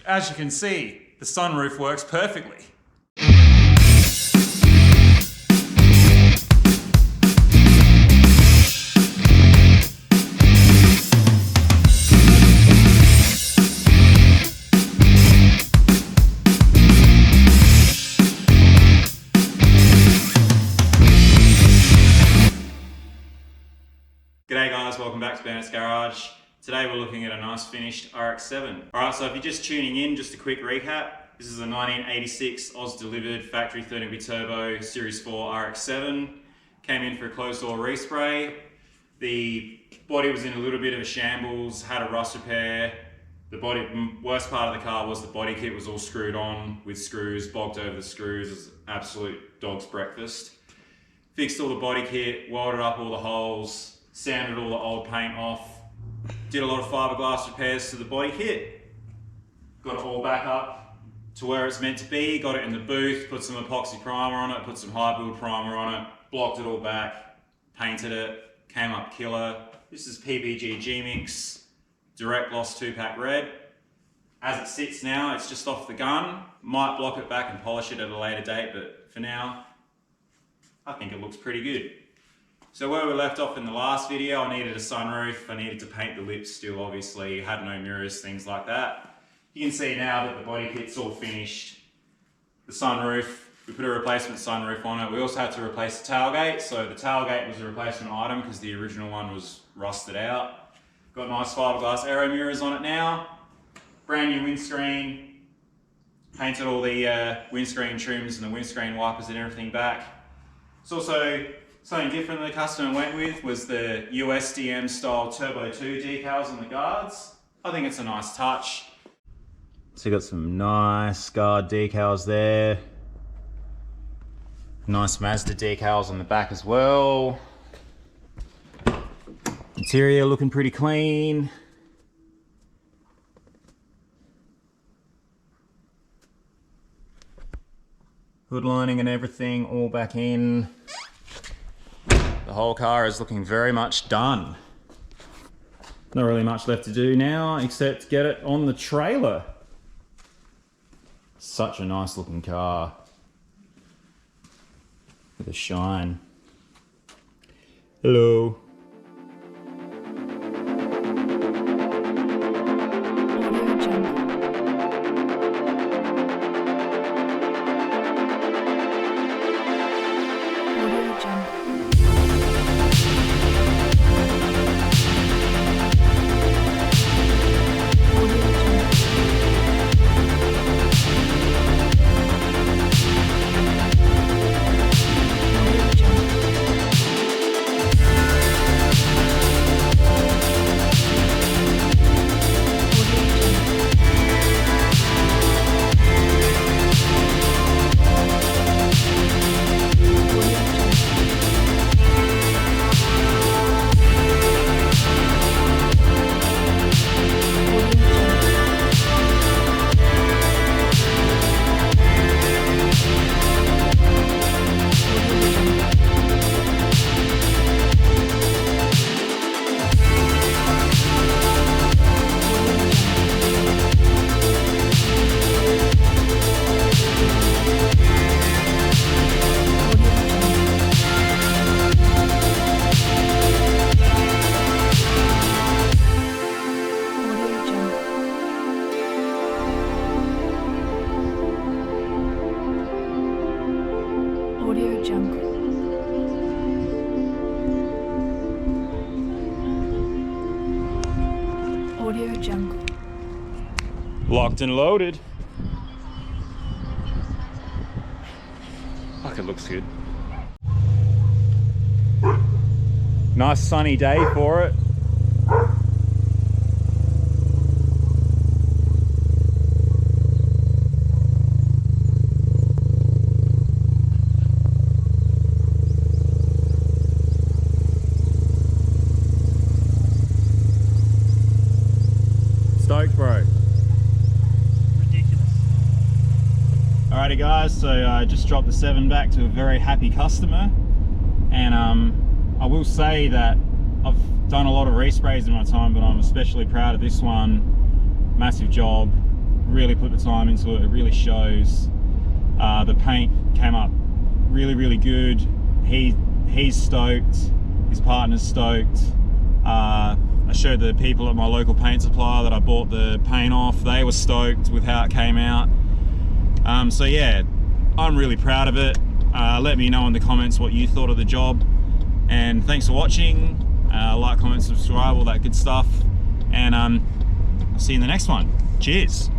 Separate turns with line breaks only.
As you can see, the sunroof works perfectly. G'day guys, welcome back to Bennett's Garage. Today we're looking at a nice finished RX7. Alright, so if you're just tuning in, just a quick recap. This is a 1986 Oz delivered factory 13-bit turbo Series 4 RX7. Came in for a closed door respray. The body was in a little bit of a shambles, had a rust repair. The worst part of the car was the body kit was all screwed on with screws, bogged over the screws. It was absolute dog's breakfast. Fixed all the body kit, welded up all the holes, sanded all the old paint off, did a lot of fiberglass repairs to the body kit, got it all back up to where it's meant to be, got it in the booth, put some epoxy primer on it, put some high build primer on it, blocked it all back, painted it, came up killer. This is PPG G-Mix, direct gloss 2-pack red. As it sits now, it's just off the gun. Might block it back and polish it at a later date, but for now, I think it looks pretty good. So where we left off in the last video, I needed a sunroof, I needed to paint the lips still obviously, had no mirrors, things like that. You can see now that the body kit's all finished. The sunroof, we put a replacement sunroof on it. We also had to replace the tailgate, so the tailgate was a replacement item because the original one was rusted out. Got nice fiberglass aero mirrors on it now. Brand new windscreen. Painted all the windscreen trims and the windscreen wipers and everything back. It's also something different that the customer went with was the USDM style Turbo 2 decals on the guards. I think it's a nice touch. So you got some nice guard decals there. Nice Mazda decals on the back as well. Interior looking pretty clean. Hood lining and everything all back in. The whole car is looking very much done. Not really much left to do now except get it on the trailer. Such a nice looking car with a shine. Hello. Locked and loaded. Fuck, it looks good. Nice sunny day for it. Stoked, bro. Alrighty guys, so I just dropped the 7 back to a very happy customer, and I will say that I've done a lot of resprays in my time, but I'm especially proud of this one. Massive job, really put the time into it. It really shows. The paint came up really good. He's stoked, his partner's stoked. I showed the people at my local paint supplier that I bought the paint off. They were stoked with how it came out. So yeah, I'm really proud of it. Let me know in the comments what you thought of the job, and thanks for watching. Like, comment, subscribe, all that good stuff, and I'll see you in the next one. Cheers.